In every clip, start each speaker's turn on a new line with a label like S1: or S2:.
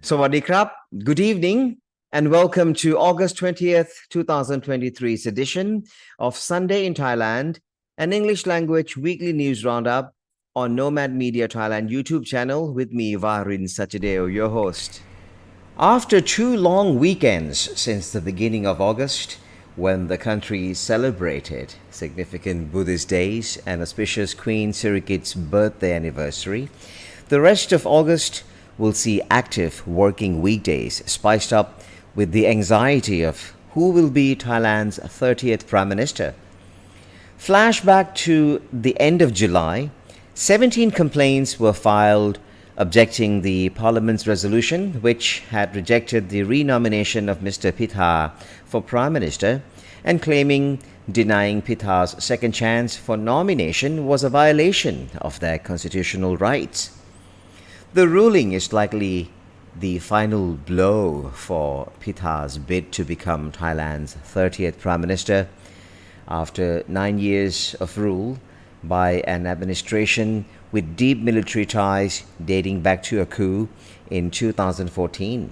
S1: Sawadee krap, good evening, and welcome to August 20th, 2023's edition of Sunday in Thailand, an English language weekly news roundup on Nomad Media Thailand YouTube channel with me, Varin Sachadeo, your host. After two long weekends since the beginning of August, when the country celebrated significant Buddhist days and auspicious Queen Sirikit's birthday anniversary, the rest of August will see active working weekdays spiced up with the anxiety of who will be Thailand's 30th Prime Minister. Flashback to the end of July, 17 complaints were filed objecting the Parliament's resolution, which had rejected the renomination of Mr. Pitha for Prime Minister and claiming denying Pitha's second chance for nomination was a violation of their constitutional rights. The ruling is likely the final blow for Pitha's bid to become Thailand's 30th Prime Minister after 9 years of rule by an administration with deep military ties dating back to a coup in 2014.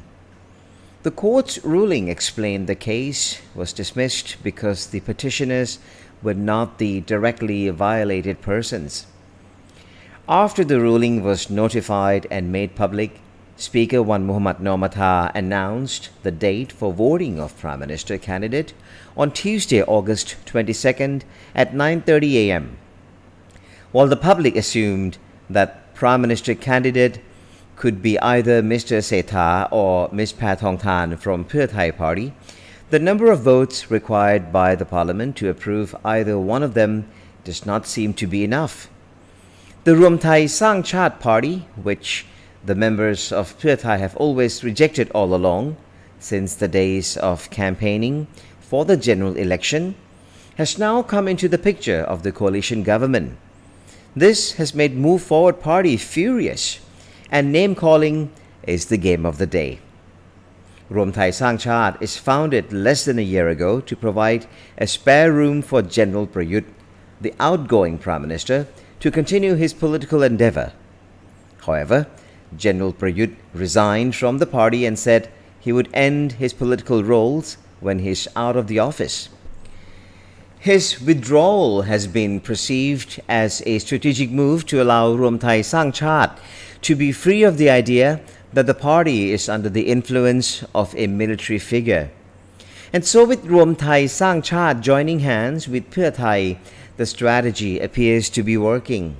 S1: The court's ruling explained the case was dismissed because the petitioners were not the directly violated persons. After the ruling was notified and made public, Speaker Wan Muhammad Nomatha announced the date for voting of Prime Minister candidate on Tuesday, August 22nd at 9:30 a.m. While the public assumed that Prime Minister candidate could be either Mr. Setha or Ms. Pathongthan from Pheu Thai Party, the number of votes required by the Parliament to approve either one of them does not seem to be enough. The Ruam Thai Sang Chat Party, which the members of Pheu Thai have always rejected all along, since the days of campaigning for the general election, has now come into the picture of the coalition government. This has made Move Forward Party furious, and name-calling is the game of the day. Ruam Thai Sang Chat is founded less than a year ago to provide a spare room for General Prayut, the outgoing Prime Minister, to continue his political endeavor. However, General Prayut resigned from the party and said he would end his political roles when he's out of the office. His withdrawal has been perceived as a strategic move to allow Ruam Thai Sang Chat to be free of the idea that the party is under the influence of a military figure. And so with Ruam Thai Sang Chat joining hands with Pheu Thai, the strategy appears to be working.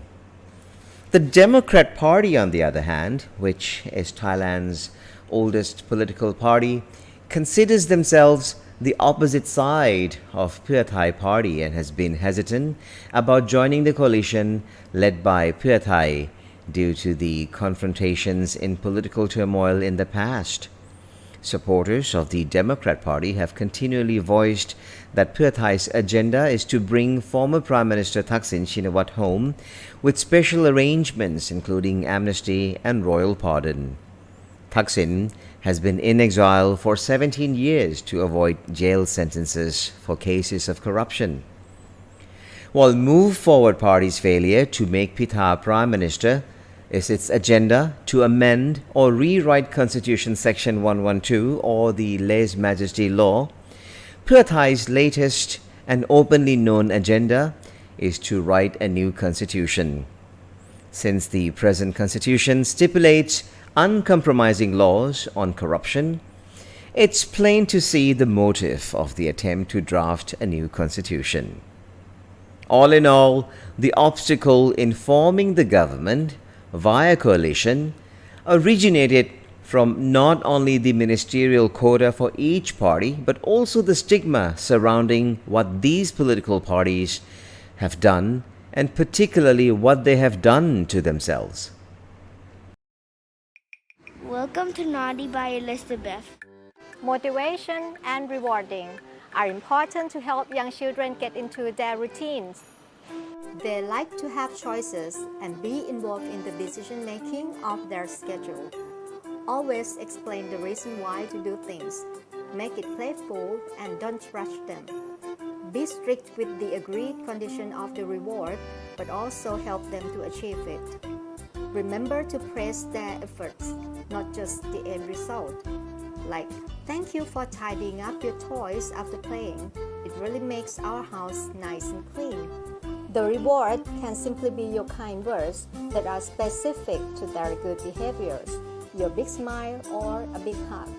S1: The Democrat Party, on the other hand, which is Thailand's oldest political party, considers themselves the opposite side of Pheu Thai Party and has been hesitant about joining the coalition led by Pheu Thai due to the confrontations in political turmoil in the past. Supporters of the Democrat Party have continually voiced that Pheu Thai's agenda is to bring former Prime Minister Thaksin Shinawatra home with special arrangements including amnesty and royal pardon. Thaksin has been in exile for 17 years to avoid jail sentences for cases of corruption. While Move Forward Party's failure to make Pitha Prime Minister is its agenda to amend or rewrite Constitution Section 112 or the Lèse Majesty Law, Pheu Thai's latest and openly known agenda is to write a new constitution. Since the present constitution stipulates uncompromising laws on corruption, it's plain to see the motive of the attempt to draft a new constitution. All in all, the obstacle in forming the government via coalition originated from not only the ministerial quota for each party, but also the stigma surrounding what these political parties have done, and particularly what they have done to themselves.
S2: Welcome to Naughty by Elizabeth.
S3: Motivation and rewarding are important to help young children get into their routines.
S4: They like to have choices and be involved in the decision making of their schedule. Always explain the reason why to do things. Make it playful and don't rush them. Be strict with the agreed condition of the reward, but also help them to achieve it. Remember to praise their efforts. not just the end result. Like, thank you for tidying up your toys after playing. It really makes our house nice and clean. The reward can simply be your kind words that are specific to their good behaviors, your big smile or a big hug.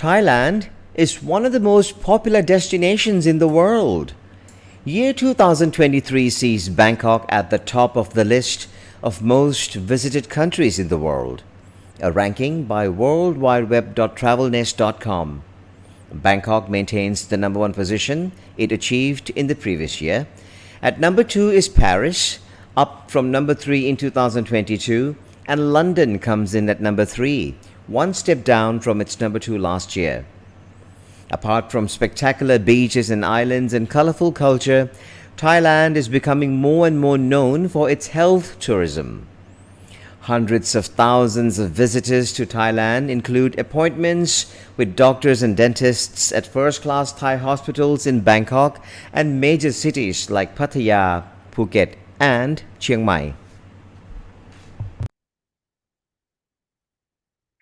S1: Thailand is one of the most popular destinations in the world. Year 2023 sees Bangkok at the top of the list of most visited countries in the world, a ranking by worldwideweb.travelnest.com. Bangkok maintains the number one position it achieved in the previous year. At number two is Paris, up from number three in 2022, and London comes in at number three, one step down from its number two last year. Apart from spectacular beaches and islands and colorful culture, Thailand is becoming more and more known for its health tourism. Hundreds of thousands of visitors to Thailand include appointments with doctors and dentists at first-class Thai hospitals in Bangkok and major cities like Pattaya, Phuket, and Chiang Mai.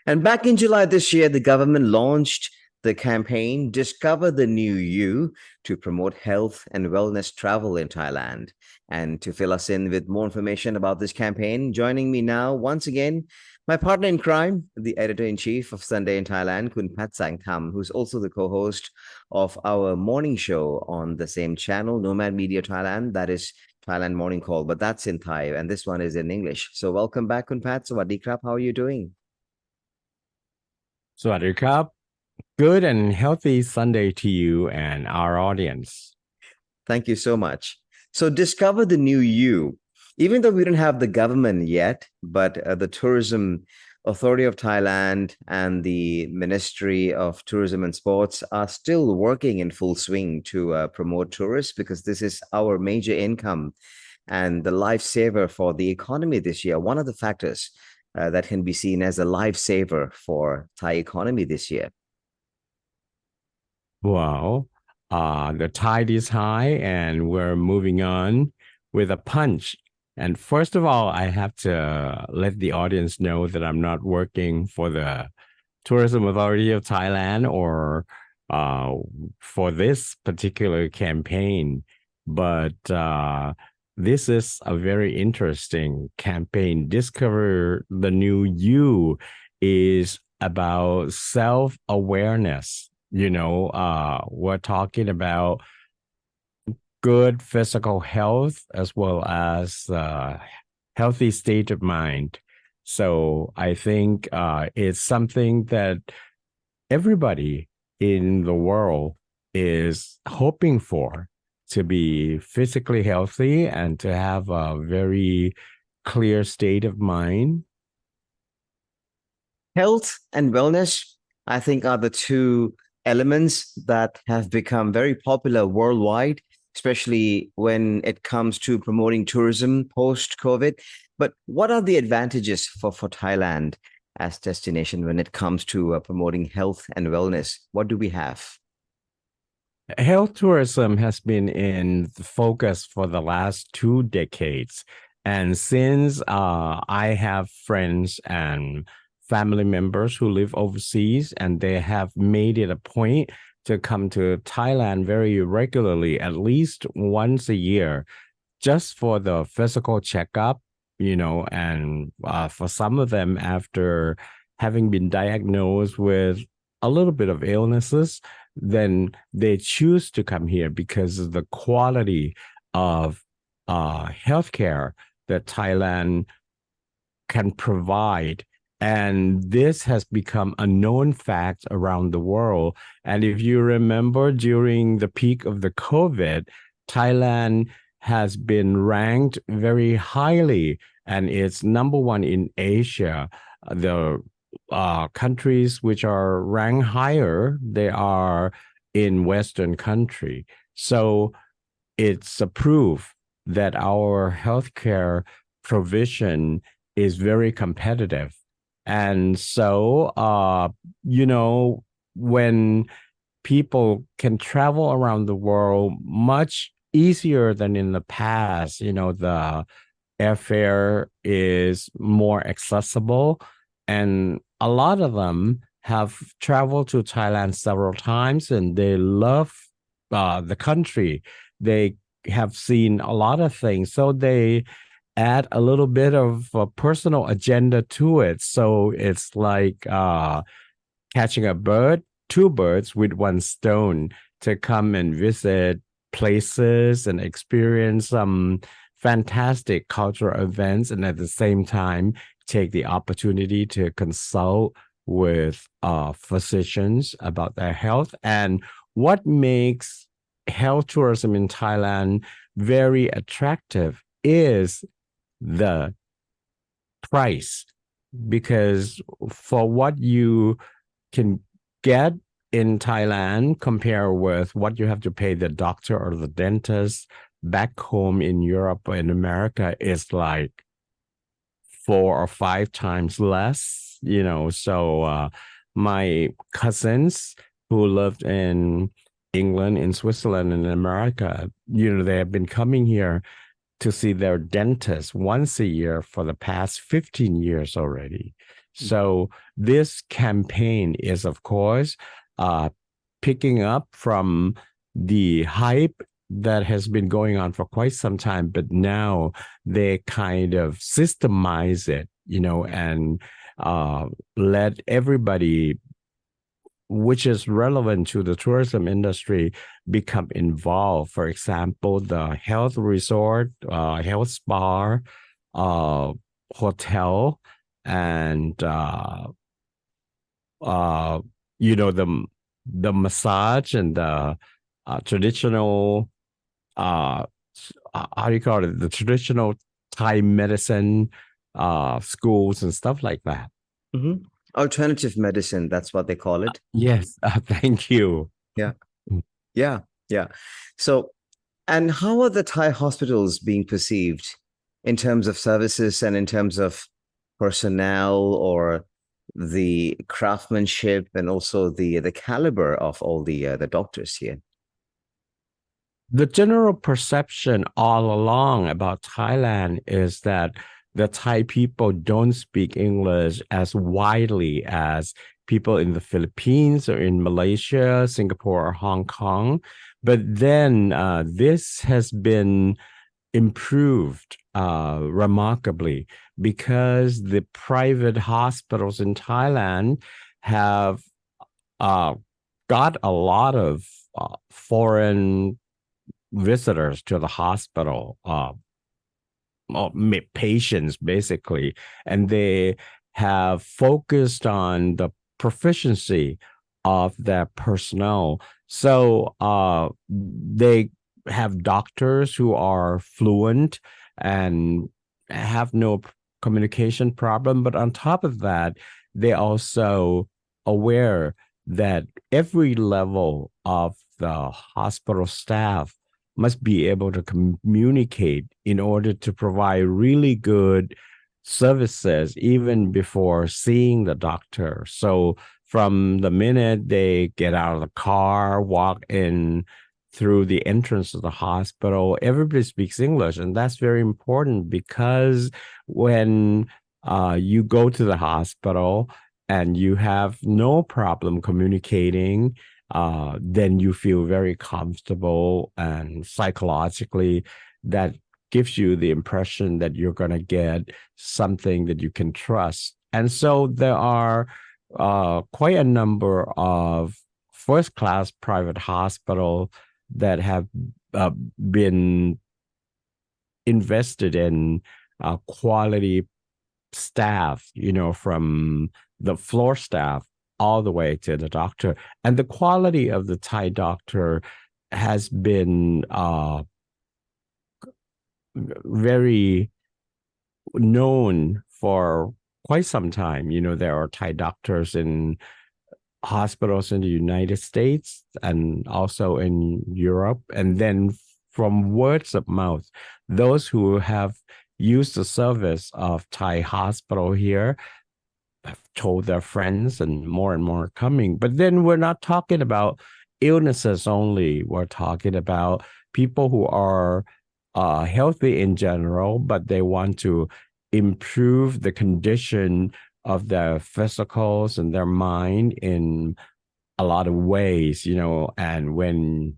S1: And back in July this year, the government launched the campaign Discover the New You to promote health and wellness travel in Thailand. And to fill us in with more information about this campaign, joining me now once again, my partner in crime, the editor-in-chief of Sunday in Thailand, Kun Pat Sang Tham, who's also the co-host of our morning show on the same channel, Nomad Media Thailand, that is Thailand Morning Call, but that's in Thai, and this one is in English. So welcome back, Kun Pat. Sawadee krap. How are you doing?
S5: สวัสดีครับ Good and healthy Sunday to you and our audience.
S1: Thank you so much. So discover the new you. Even though we don't have the government yet, but the Tourism Authority of Thailand and the Ministry of Tourism and Sports are still working in full swing to promote tourists, because this is our major income and the lifesaver for the economy this year. One of the factors that can be seen as a lifesaver for Thai economy this year.
S5: Well, the tide is high and we're moving on with a punch. And first of all, I have to let the audience know that I'm not working for the Tourism Authority of Thailand or for this particular campaign, but this is a very interesting campaign. Discover the New You is about self-awareness. You know, we're talking about good physical health as well as healthy state of mind. So I think it's something that everybody in the world is hoping for, to be physically healthy and to have a very clear state of mind.
S1: Health and wellness, I think, are the two elements that have become very popular worldwide, especially when it comes to promoting tourism post-COVID. But what are the advantages for Thailand as destination when it comes to promoting health and wellness? What do we have?
S5: Health tourism has been in the focus for the last 2 decades. And since I have friends and family members who live overseas, and they have made it a point to come to Thailand very regularly, at least once a year, just for the physical checkup, and for some of them, after having been diagnosed with a little bit of illnesses, then they choose to come here because of the quality of healthcare that Thailand can provide. And this has become a known fact around the world. And if you remember, during the peak of the COVID, Thailand has been ranked very highly, and it's number one in Asia. The countries which are ranked higher, they are in Western country. So it's a proof that our healthcare provision is very competitive. And so, when people can travel around the world much easier than in the past, the airfare is more accessible. And a lot of them have traveled to Thailand several times, and they love the country. They have seen a lot of things. So they add a little bit of a personal agenda to it. So it's like catching two birds with one stone, to come and visit places and experience some fantastic cultural events, and at the same time take the opportunity to consult with physicians about their health. And what makes health tourism in Thailand very attractive is the price, because for what you can get in Thailand, compare with what you have to pay the doctor or the dentist back home in Europe or in America, is like 4 or 5 times less, So my cousins who lived in England, in Switzerland, and in America, they have been coming here to see their dentist once a year for the past 15 years already. So this campaign is, of course, picking up from the hype that has been going on for quite some time, but now they kind of systemize it, and let everybody which is relevant to the tourism industry become involved. For example, the health resort, health spa, hotel, and the massage and the traditional how do you call it? The traditional Thai medicine schools and stuff like that.
S1: Mhm. Alternative medicine, that's what they call it.
S5: Yes, thank you.
S1: Yeah. Yeah. Yeah. So, and how are the Thai hospitals being perceived in terms of services and in terms of personnel, or the craftsmanship, and also the caliber of all the doctors here?
S5: The general perception all along about Thailand is that the Thai people don't speak English as widely as people in the Philippines or in Malaysia, Singapore, or Hong Kong. But then this has been improved remarkably, because the private hospitals in Thailand have got a lot of foreign visitors to the hospital, or patients basically, and they have focused on the proficiency of their personnel. So they have doctors who are fluent and have no communication problem. But on top of that, they also aware that every level of the hospital staff must be able to communicate in order to provide really good services even before seeing the doctor. So from the minute they get out of the car, walk in through the entrance of the hospital, everybody speaks English. And that's very important because when you go to the hospital and you have no problem communicating, then you feel very comfortable, and psychologically that gives you the impression that you're going to get something that you can trust. And so there are quite a number of first class private hospitals that have been invested in quality staff, from the floor staff all the way to the doctor. And the quality of the Thai doctor has been very known for quite some time. There are Thai doctors in hospitals in the United States and also in Europe. And then from words of mouth, those who have used the service of Thai hospital here have told their friends, and more are coming. But then we're not talking about illnesses only. We're talking about people who are healthy in general, but they want to improve the condition of their physicals and their mind in a lot of ways, and when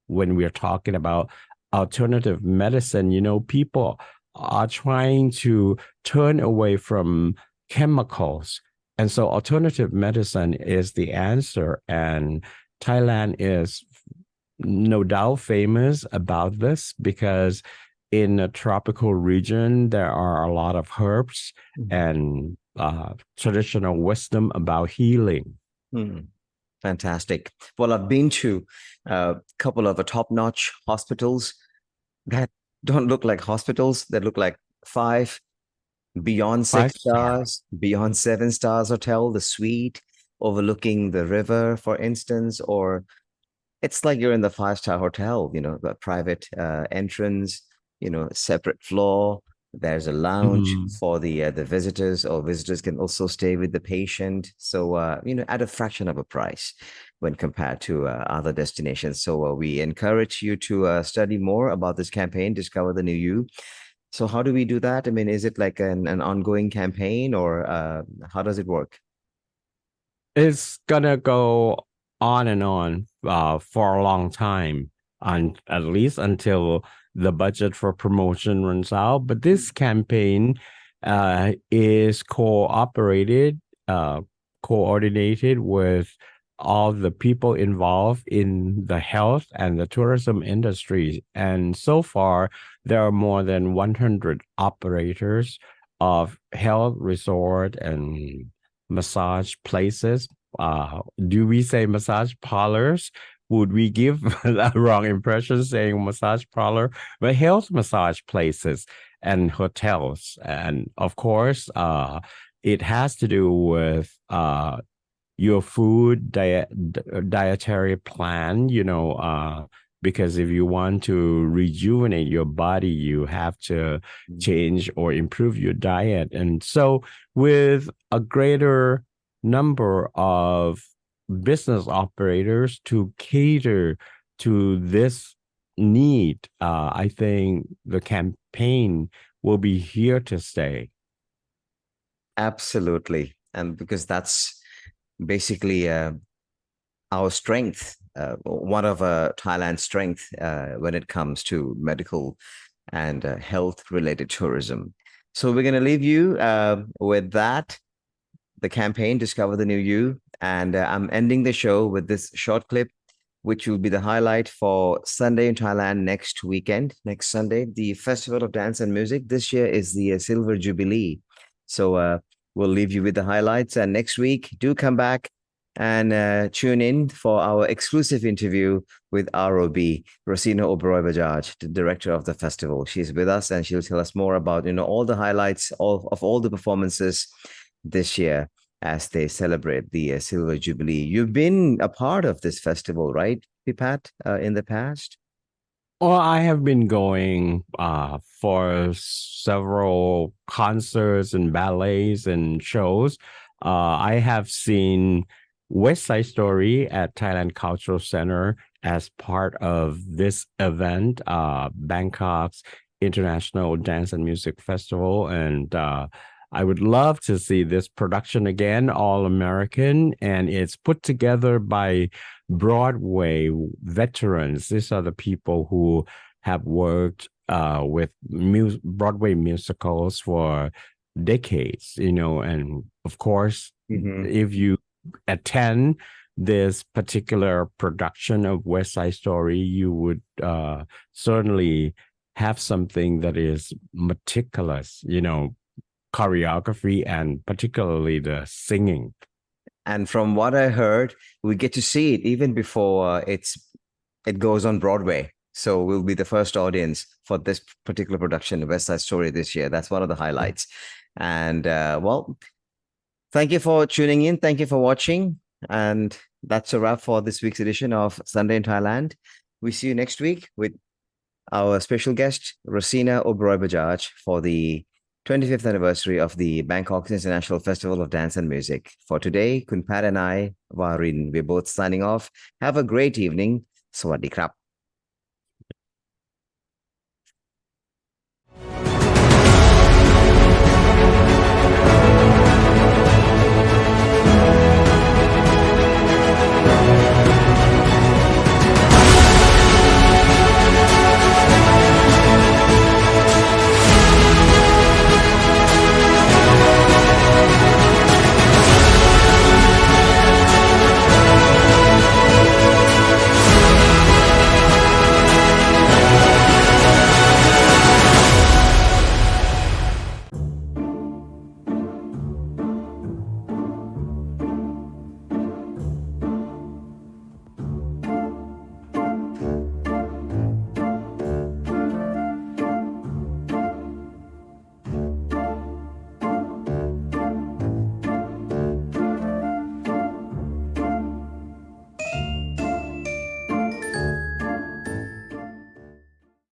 S5: we're talking about alternative medicine, people are trying to turn away from chemicals. And so alternative medicine is the answer. And Thailand is no doubt famous about this because in a tropical region, there are a lot of herbs and traditional wisdom about healing.
S1: Fantastic. Well, I've been to a couple of top-notch hospitals that don't look like hospitals. They look like beyond
S5: 5-star.
S1: stars, beyond 7 stars hotel, the suite overlooking the river, for instance, or it's like you're in the 5-star hotel, the private entrance, separate floor. There's a lounge for the visitors, or visitors can also stay with the patient. So, at a fraction of a price when compared to other destinations. So we encourage you to study more about this campaign, Discover the New You. So how do we do that? I mean, is it like an ongoing campaign, or how does it work?
S5: It's gonna go on and on for a long time, at least until the budget for promotion runs out. But this campaign is coordinated with all the people involved in the health and the tourism industry. And so far, there are more than 100 operators of health resort and massage places. Do we say massage parlors? Would we give a wrong impression saying massage parlor? But health massage places and hotels. And of course, it has to do with your food dietary plan, because if you want to rejuvenate your body, you have to change or improve your diet. And so with a greater number of business operators to cater to this need, I think the campaign will be here to stay.
S1: Absolutely. And because that's basically our strength, one of Thailand's strength when it comes to medical and health-related tourism. So we're going to leave you with that, the campaign, Discover the New You. And I'm ending the show with this short clip which will be the highlight for Sunday in Thailand next weekend, next Sunday, the Festival of Dance and Music. This year is the Silver Jubilee. So we'll leave you with the highlights. And next week, do come back and tune in for our exclusive interview with ROB, Rosina Oberoi Bajaj, the director of the festival. She's with us and she'll tell us more about, all the highlights of all the performances this year as they celebrate the Silver Jubilee. You've been a part of this festival, right, Pipat, in the past?
S5: Well, I have been going for several concerts and ballets and shows. I have seen West Side Story at Thailand Cultural Center as part of this event, Bangkok's International Dance and Music Festival. And I would love to see this production again, all American, and it's put together by Broadway veterans. These are the people who have worked with Broadway musicals for decades, and of course, if you attend this particular production of West Side Story, you would certainly have something that is meticulous, choreography and particularly the singing.
S1: And from what I heard, we get to see it even before it goes on Broadway. So we'll be the first audience for this particular production, West Side Story, this year. That's one of the highlights. And well, thank you for tuning in. Thank you for watching. And that's a wrap for this week's edition of Sunday in Thailand. We see you next week with our special guest, Rosina Oberoi Bajaj, for the 25th anniversary of the Bangkok International Festival of Dance and Music. For today, Kun Pat and I, Warin, we're both signing off. Have a great evening. Sawadee krap.